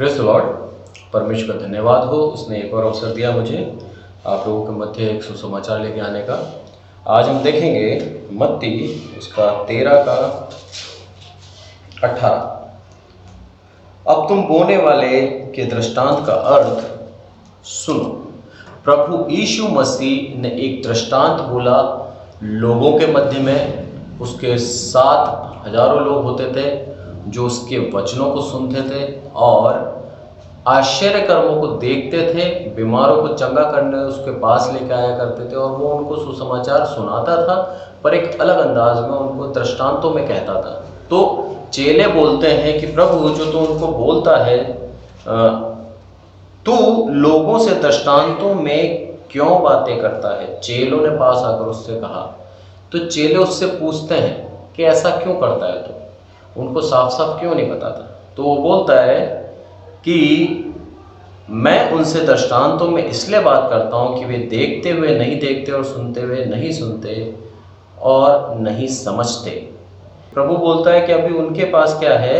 Praise the Lord. परमेश्वर का धन्यवाद हो, उसने एक और अवसर दिया मुझे आप लोगों के मध्य एक सुसमाचार लेके आने का। आज हम देखेंगे मत्ती उसका 13 का 18। अब तुम बोने वाले के दृष्टांत का अर्थ सुनो। प्रभु यीशु मसीह ने एक दृष्टांत बोला लोगों के मध्य में। उसके साथ हजारों लोग होते थे जो उसके वचनों को सुनते थे और आश्चर्य कर्मों को देखते थे। बीमारों को चंगा करने उसके पास लेकर आया करते थे और वो उनको सुसमाचार सुनाता था, पर एक अलग अंदाज में उनको दृष्टांतों में कहता था। तो चेले बोलते हैं कि प्रभु जो तू उनको बोलता है, तू लोगों से दृष्टांतों में क्यों बातें करता है? चेलों ने पास आकर उससे कहा। तो चेले उससे पूछते हैं कि ऐसा क्यों करता है तू? उनको साफ साफ क्यों नहीं बताता? तो वो बोलता है कि मैं उनसे दृष्टांतों में इसलिए बात करता हूँ कि वे देखते हुए नहीं देखते और सुनते हुए नहीं सुनते और नहीं समझते। प्रभु बोलता है कि अभी उनके पास क्या है,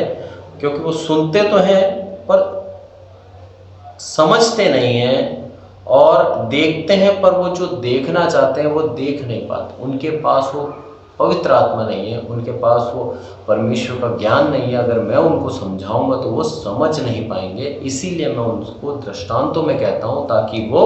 क्योंकि वो सुनते तो हैं पर समझते नहीं हैं, और देखते हैं पर वो जो देखना चाहते हैं वो देख नहीं पाते। उनके पास वो पवित्र आत्मा नहीं है, उनके पास वो परमेश्वर का ज्ञान नहीं है। अगर मैं उनको समझाऊंगा तो वो समझ नहीं पाएंगे। इसीलिए मैं उनको दृष्टांतों में कहता हूँ ताकि वो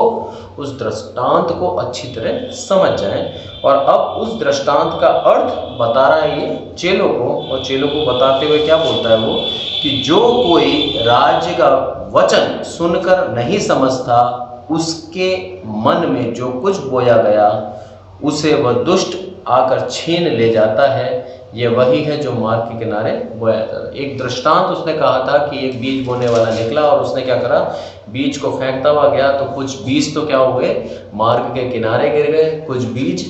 उस दृष्टांत को अच्छी तरह समझ जाएं। और अब उस दृष्टांत का अर्थ बता रहा है ये चेलों को, और चेलों को बताते हुए क्या बोलता है वो कि जो कोई राज्य का वचन सुनकर नहीं समझता, उसके मन में जो कुछ बोया गया उसे वह दुष्ट आकर छीन ले जाता है। ये वही है जो मार्ग के किनारे बोया जाता है। एक दृष्टांत उसने कहा था कि एक बीज बोने वाला निकला और उसने क्या करा, बीज को फेंकता हुआ गया। तो कुछ बीज तो क्या हुए, मार्ग के किनारे गिर गए, कुछ बीज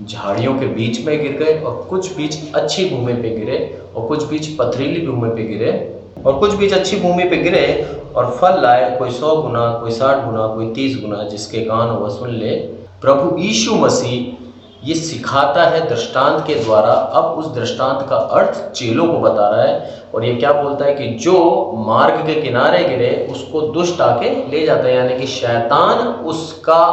झाड़ियों के बीच में गिर गए, और कुछ बीज अच्छी भूमि पे गिरे, और कुछ बीज पथरीली भूमि पे गिरे, और कुछ बीज अच्छी भूमि पे गिरे और फल लाए, कोई 100 गुना, कोई 60 गुना, कोई 30 गुना। जिसके कान हो वह सुन ले। प्रभु यीशु मसीह ये सिखाता है दृष्टांत के द्वारा। अब उस दृष्टांत का अर्थ चेलों को बता रहा है, और ये क्या बोलता है कि जो मार्ग के किनारे गिरे उसको दुष्ट आके ले जाता है, यानी कि शैतान उसका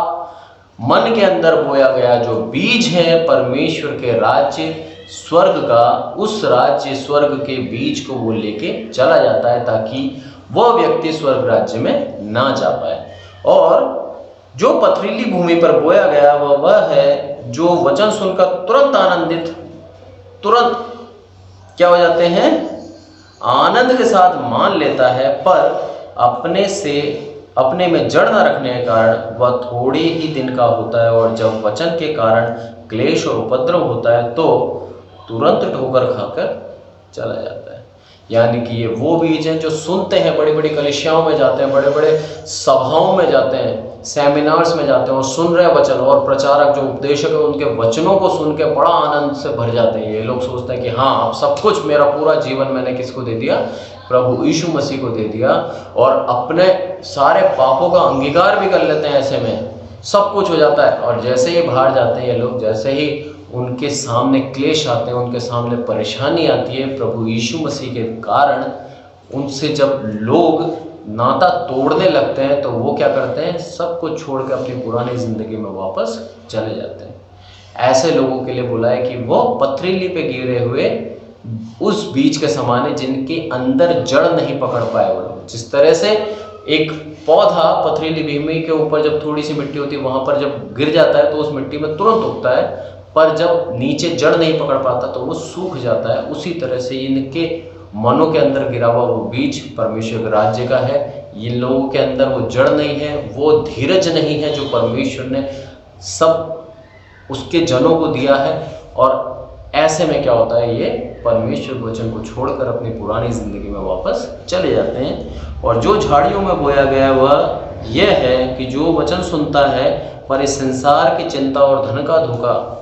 मन के अंदर बोया गया जो बीज है परमेश्वर के राज्य स्वर्ग का, उस राज्य स्वर्ग के बीज को वो लेके चला जाता है ताकि वह व्यक्ति स्वर्ग राज्य में ना जा पाए। और जो पथरीली भूमि पर बोया गया वह है जो वचन सुनकर तुरंत आनंदित, तुरंत क्या हो जाते हैं, आनंद के साथ मान लेता है, पर अपने में जड़ न रखने के कारण वह थोड़े ही दिन का होता है। और जब वचन के कारण क्लेश और उपद्रव होता है तो तुरंत ठोकर खाकर चला जाता है। यानी कि ये वो बीज हैं जो सुनते हैं, बड़ी बड़ी कलीसियाओं में जाते हैं, बड़े बड़े सभाओं में जाते हैं, सेमिनार्स में जाते हैं और सुन रहे वचन, और प्रचारक जो उपदेशक है उनके वचनों को सुन के बड़ा आनंद से भर जाते हैं। ये लोग सोचते हैं कि हाँ, अब सब कुछ, मेरा पूरा जीवन मैंने किसको दे दिया, प्रभु यीशु मसीह को दे दिया, और अपने सारे पापों का अंगीकार भी कर लेते हैं। ऐसे में सब कुछ हो जाता है। और जैसे ही बाहर जाते हैं ये लोग, जैसे ही उनके सामने क्लेश आते हैं, उनके सामने परेशानी आती है प्रभु यीशु मसीह के कारण, उनसे जब लोग नाता तोड़ने लगते हैं तो वो क्या करते हैं, सब कुछ छोड़ के अपनी पुरानी ज़िंदगी में वापस चले जाते हैं। ऐसे लोगों के लिए बोला है कि वो पथरीली पे गिरे हुए उस बीज के समान है जिनके अंदर जड़ नहीं पकड़ पाए वो लोग। जिस तरह से एक पौधा पथरीली भूमि के ऊपर जब थोड़ी सी मिट्टी होती है वहाँ पर जब गिर जाता है तो उस मिट्टी में तुरंत उगता है, पर जब नीचे जड़ नहीं पकड़ पाता तो वो सूख जाता है। उसी तरह से इनके मनों के अंदर गिरा हुआ वो बीज परमेश्वर के राज्य का है। इन लोगों के अंदर वो जड़ नहीं है, वो धीरज नहीं है जो परमेश्वर ने सब उसके जनों को दिया है। और ऐसे में क्या होता है, ये परमेश्वर वचन को छोड़कर अपनी पुरानी ज़िंदगी में वापस चले जाते हैं। और जो झाड़ियों में बोया गया वह यह है कि जो वचन सुनता है पर इस संसार की चिंता और धन का धोखा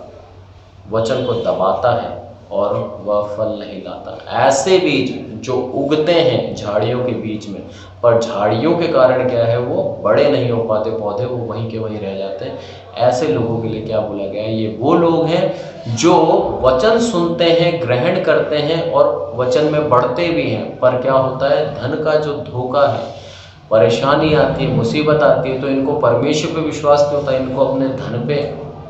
वचन को दबाता है और वह फल नहीं लाता। ऐसे बीज जो उगते हैं झाड़ियों के बीच में, पर झाड़ियों के कारण क्या है, वो बड़े नहीं हो पाते पौधे, वो वहीं के वहीं रह जाते हैं। ऐसे लोगों के लिए क्या बोला गया है, ये वो लोग हैं जो वचन सुनते हैं, ग्रहण करते हैं और वचन में बढ़ते भी हैं, पर क्या होता है, धन का जो धोखा है, परेशानी आती है, मुसीबत आती है, तो इनको परमेश्वर पे विश्वास नहीं होता, इनको अपने धन पे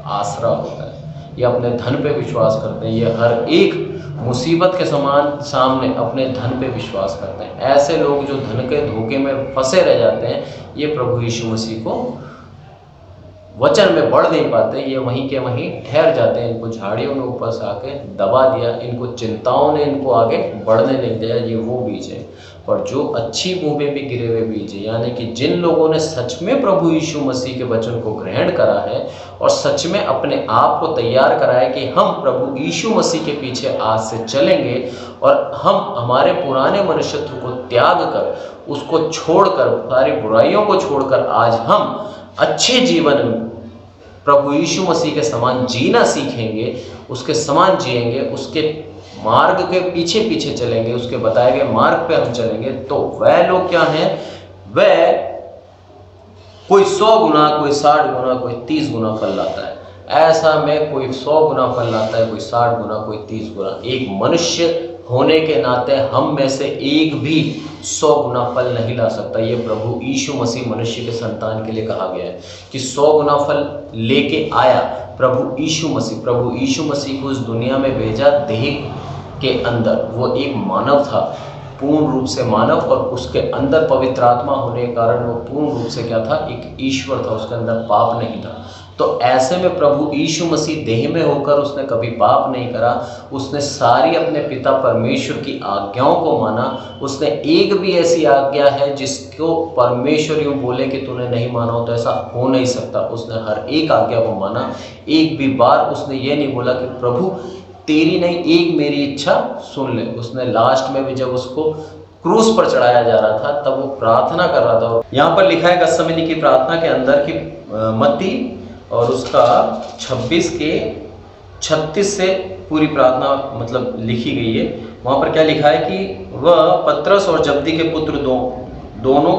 आसरा होता है, ये अपने धन पे विश्वास करते हैं, ये हर एक मुसीबत के समान सामने अपने धन पे विश्वास करते हैं। ऐसे लोग जो धन के धोखे में फंसे रह जाते हैं, ये प्रभु यीशु मसीह को वचन में बढ़ नहीं पाते, ये वहीं के वहीं ठहर जाते हैं। इनको झाड़ियों ने ऊपर से आके दबा दिया, इनको चिंताओं ने इनको आगे बढ़ने नहीं दिया, ये वो बीज है। और जो अच्छी भूमि में गिरे हुए बीज है, यानी कि जिन लोगों ने सच में प्रभु यीशु मसीह के वचन को ग्रहण करा है और सच में अपने आप को तैयार करा है कि हम प्रभु यीशु मसीह के पीछे आज से चलेंगे और हम हमारे पुराने मनुष्यत्व को त्याग कर, उसको छोड़कर, सारी बुराइयों को छोड़कर आज हम अच्छे जीवन में प्रभु यीशु मसीह के समान जीना सीखेंगे, उसके समान जिएंगे, उसके मार्ग के पीछे पीछे चलेंगे, उसके बताए गए मार्ग पे हम चलेंगे, तो वह लोग क्या हैं, वह कोई 100 गुना, कोई 60 गुना, कोई 30 गुना फल लाता है। ऐसा में कोई 100 गुना फल लाता है, कोई 60 गुना, कोई 30 गुना। एक मनुष्य होने के नाते हम में से एक भी 100 गुना फल नहीं ला सकता। ये प्रभु यीशु मसीह मनुष्य के संतान के लिए कहा गया है कि 100 गुना फल लेके आया प्रभु यीशु मसीह। प्रभु यीशु मसीह को इस दुनिया में भेजा देह के अंदर, वो एक मानव था, पूर्ण रूप से मानव, और उसके अंदर पवित्र आत्मा होने के कारण वो पूर्ण रूप से क्या था, एक ईश्वर था, उसके अंदर पाप नहीं था। तो ऐसे में प्रभु यीशु मसीह देह में होकर उसने कभी पाप नहीं करा, उसने सारी अपने पिता परमेश्वर की आज्ञाओं को माना। उसने एक भी ऐसी आज्ञा है जिसको परमेश्वर यूँ बोले कि तूने नहीं माना हो, तो ऐसा हो नहीं सकता। उसने हर एक आज्ञा को माना, एक भी बार उसने ये नहीं बोला कि प्रभु तेरी नहीं, एक मेरी इच्छा सुन ले। उसने लास्ट में भी जब उसको क्रूस पर चढ़ाया जा रहा था तब वो प्रार्थना कर रहा था। यहाँ पर लिखा है गत्सेमनी की प्रार्थना के अंदर कि मत्ती और उसका 26 के 36 से पूरी प्रार्थना मतलब लिखी गई है। वहाँ पर क्या लिखा है कि वह पतरस और जब्दी के पुत्र दोनों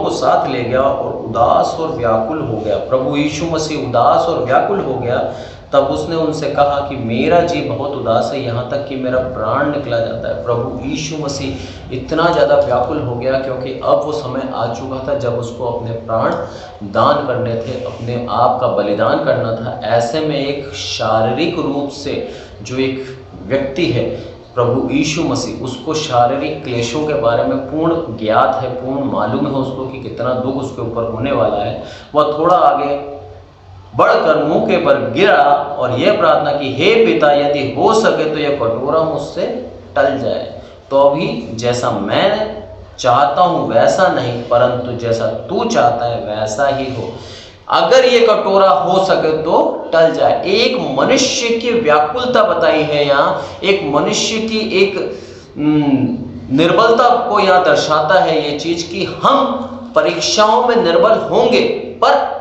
को साथ ले गया और उदास और व्याकुल हो गया। प्रभु यीशु मसीह उदास और व्याकुल हो गया। तब उसने उनसे कहा कि मेरा जी बहुत उदास है, यहाँ तक कि मेरा प्राण निकला जाता है। प्रभु यीशु मसीह इतना ज़्यादा व्याकुल हो गया क्योंकि अब वो समय आ चुका था जब उसको अपने प्राण दान करने थे, अपने आप का बलिदान करना था। ऐसे में एक शारीरिक रूप से जो एक व्यक्ति है प्रभु यीशु मसीह, उसको शारीरिक क्लेशों के बारे में पूर्ण ज्ञात है, पूर्ण मालूम है उसको कि कितना दुख उसके ऊपर होने वाला है। वह थोड़ा आगे बढ़कर मुंह के पर गिरा और यह प्रार्थना की, हे पिता यदि हो सके तो यह कटोरा मुझसे टल जाए, तो अभी जैसा मैं चाहता हूँ वैसा नहीं, परंतु जैसा तू चाहता है वैसा ही हो। अगर ये कटोरा हो सके तो टल जाए। एक मनुष्य की व्याकुलता बताई है यहाँ, एक मनुष्य की एक निर्बलता को यहाँ दर्शाता है ये चीज कि हम परीक्षाओं में निर्बल होंगे, पर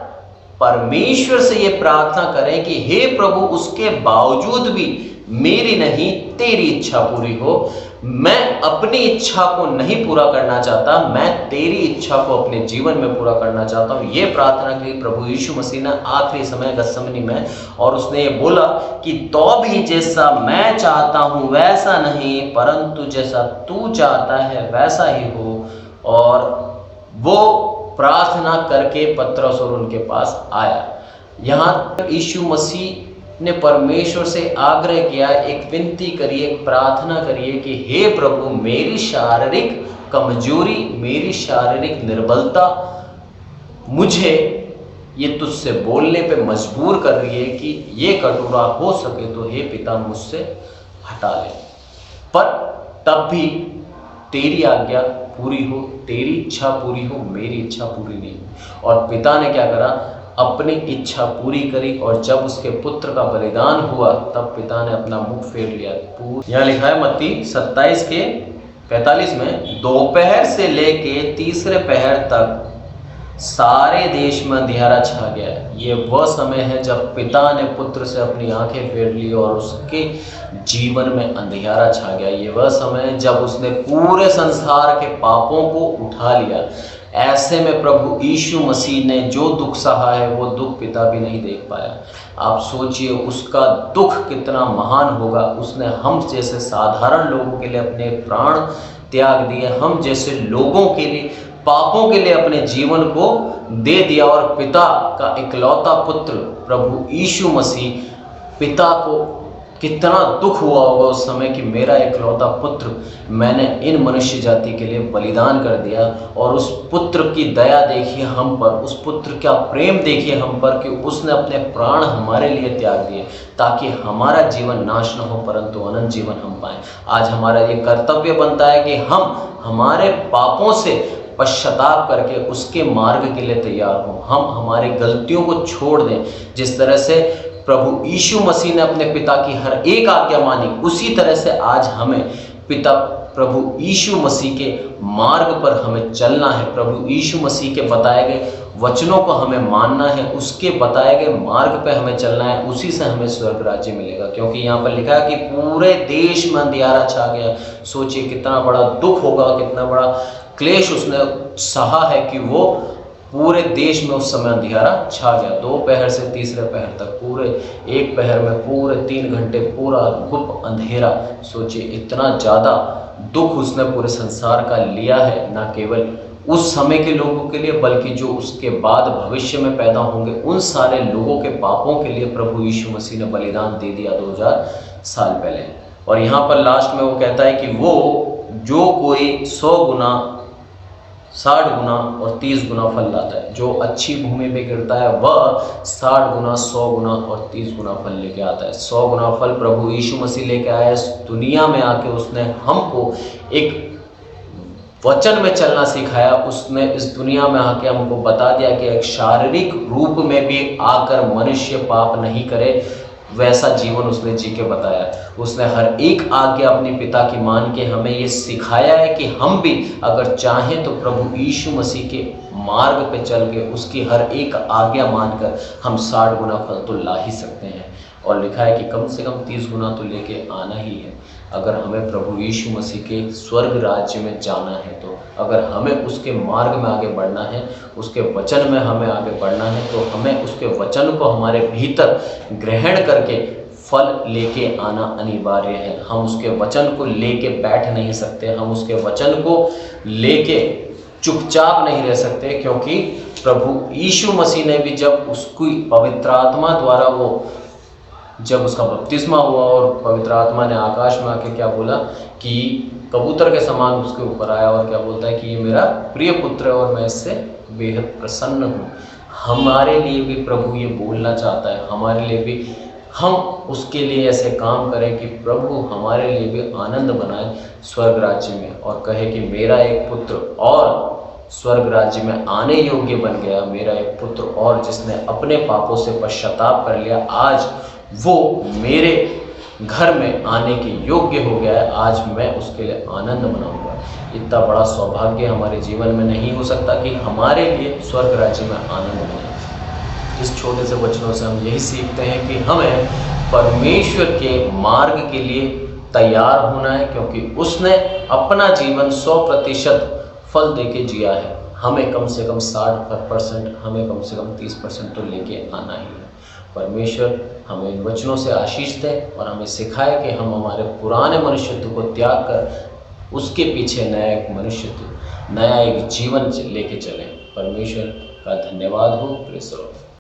परमेश्वर से ये प्रार्थना करें कि हे प्रभु उसके बावजूद भी मेरी नहीं तेरी इच्छा पूरी हो। मैं अपनी इच्छा को नहीं पूरा करना चाहता, मैं तेरी इच्छा को अपने जीवन में पूरा करना चाहता हूँ। ये प्रार्थना की प्रभु यीशु मसीह ने आखिरी समय गत्सेमनी में, और उसने ये बोला कि तो भी जैसा मैं चाहता हूँ वैसा नहीं, परंतु जैसा तू चाहता है वैसा ही हो। और वो प्रार्थना करके पतरस और उनके पास आया। यहाँ तक यीशु मसीह ने परमेश्वर से आग्रह किया, एक विनती करिए, एक प्रार्थना करिए कि हे प्रभु मेरी शारीरिक कमजोरी, मेरी शारीरिक निर्बलता मुझे ये तुझसे बोलने पे मजबूर कर रही है कि ये कटोरा हो सके तो हे पिता मुझसे हटा ले, पर तब भी तेरी आज्ञा पूरी हो, तेरी इच्छा पूरी हो, मेरी इच्छा पूरी नहीं। और पिता ने क्या करा, अपनी इच्छा पूरी करी, और जब उसके पुत्र का बलिदान हुआ तब पिता ने अपना मुख फेर लिया। यहाँ लिखा है मत्ती 27 के 45 में, दोपहर से लेके तीसरे पहर तक सारे देश में अंधियारा छा गया है। ये वह समय है जब पिता ने पुत्र से अपनी आंखें फेर ली और उसके जीवन में अंधियारा छा गया। ये वह समय है जब उसने पूरे संसार के पापों को उठा लिया। ऐसे में प्रभु यीशु मसीह ने जो दुख सहा है वो दुख पिता भी नहीं देख पाया। आप सोचिए उसका दुख कितना महान होगा। उसने हम जैसे साधारण लोगों के लिए अपने प्राण त्याग दिए, हम जैसे लोगों के लिए, पापों के लिए अपने जीवन को दे दिया। और पिता का इकलौता पुत्र प्रभु यीशु मसीह, पिता को कितना दुख हुआ होगा उस समय कि मेरा इकलौता पुत्र मैंने इन मनुष्य जाति के लिए बलिदान कर दिया। और उस पुत्र की दया देखिए हम पर, उस पुत्र का प्रेम देखिए हम पर कि उसने अपने प्राण हमारे लिए त्याग दिए ताकि हमारा जीवन नाश न हो परंतु अनंत जीवन हम पाएं। आज हमारा ये कर्तव्य बनता है कि हम हमारे पापों से पश्चाताप करके उसके मार्ग के लिए तैयार हों, हम हमारी गलतियों को छोड़ दें। जिस तरह से प्रभु यीशु मसीह ने अपने पिता की हर एक आज्ञा मानी, उसी तरह से आज हमें पिता प्रभु यीशु मसीह के मार्ग पर हमें चलना है। प्रभु यीशु मसीह के बताए गए वचनों को हमें मानना है, उसके बताए गए मार्ग पे हमें चलना है, उसी से हमें स्वर्ग राज्य मिलेगा। क्योंकि यहाँ पर लिखा है कि पूरे देश में अंधियारा छा गया। सोचिए कितना बड़ा दुख होगा, कितना बड़ा क्लेश उसने सहा है कि वो पूरे देश में उस समय अंधियारा छा गया। 2 पहर से तीसरे पहर तक, पूरे 1 पहर में पूरे 3 घंटे पूरा गुप्त अंधेरा। सोचिए इतना ज़्यादा दुख उसने पूरे संसार का लिया है, ना केवल उस समय के लोगों के लिए बल्कि जो उसके बाद भविष्य में पैदा होंगे उन सारे लोगों के पापों के लिए प्रभु यीशु मसीह ने बलिदान दे दिया 2000 साल पहले। और यहाँ पर लास्ट में वो कहता है कि वो जो कोई 100 गुना 60 गुना और 30 गुना फल लाता है, जो अच्छी भूमि पे गिरता है वह 60 गुना 100 गुना और 30 गुना फल लेके आता है। 100 गुना फल प्रभु यीशु मसीह लेके आया इस दुनिया में आके। उसने हमको एक वचन में चलना सिखाया। उसने इस दुनिया में आके हमको बता दिया कि एक शारीरिक रूप में भी आकर मनुष्य पाप नहीं करे, वैसा जीवन उसने जी के बताया। उसने हर एक आज्ञा अपने पिता की मान के हमें ये सिखाया है कि हम भी अगर चाहें तो प्रभु यीशु मसीह के मार्ग पे चल के उसकी हर एक आज्ञा मानकर हम 60 गुना फल तो ला ही सकते हैं। और लिखा है कि कम से कम 30 गुना तो लेके आना ही है अगर हमें प्रभु यीशु मसीह के स्वर्ग राज्य में जाना है। तो अगर हमें उसके मार्ग में आगे बढ़ना है, उसके वचन में हमें आगे बढ़ना है, तो हमें उसके वचन को हमारे भीतर ग्रहण करके फल लेके आना अनिवार्य है। हम उसके वचन को लेके बैठ नहीं सकते, हम उसके वचन को लेके चुपचाप नहीं रह सकते। क्योंकि प्रभु यीशु मसीह ने भी जब उसकी पवित्र आत्मा द्वारा जब उसका बपतिस्मा हुआ और पवित्र आत्मा ने आकाश में आके क्या बोला कि कबूतर के समान उसके ऊपर आया और क्या बोलता है कि ये मेरा प्रिय पुत्र है और मैं इससे बेहद प्रसन्न हूँ। हमारे लिए भी प्रभु ये बोलना चाहता है, हमारे लिए भी हम उसके लिए ऐसे काम करें कि प्रभु हमारे लिए भी आनंद बनाए स्वर्ग राज्य में और कहे कि मेरा एक पुत्र और स्वर्ग राज्य में आने योग्य बन गया, मेरा एक पुत्र और जिसने अपने पापों से पश्चाताप कर लिया, आज वो मेरे घर में आने के योग्य हो गया है। आज मैं उसके लिए आनंद मनाऊंगा। इतना बड़ा सौभाग्य हमारे जीवन में नहीं हो सकता कि हमारे लिए स्वर्ग राज्य में आनंद मनाए। इस छोटे से वचनों से हम यही सीखते हैं कि हमें परमेश्वर के मार्ग के लिए तैयार होना है, क्योंकि उसने अपना जीवन 100% फल देके जिया है। हमें कम से कम 60%, हमें कम से कम 30% तो लेके आना ही है। परमेश्वर हमें इन वचनों से आशीष दे और हमें सिखाए कि हम हमारे पुराने मनुष्यत्व को त्याग कर उसके पीछे नया एक मनुष्यत्व, नया एक जीवन लेके चलें। परमेश्वर का धन्यवाद हो। Praise the Lord.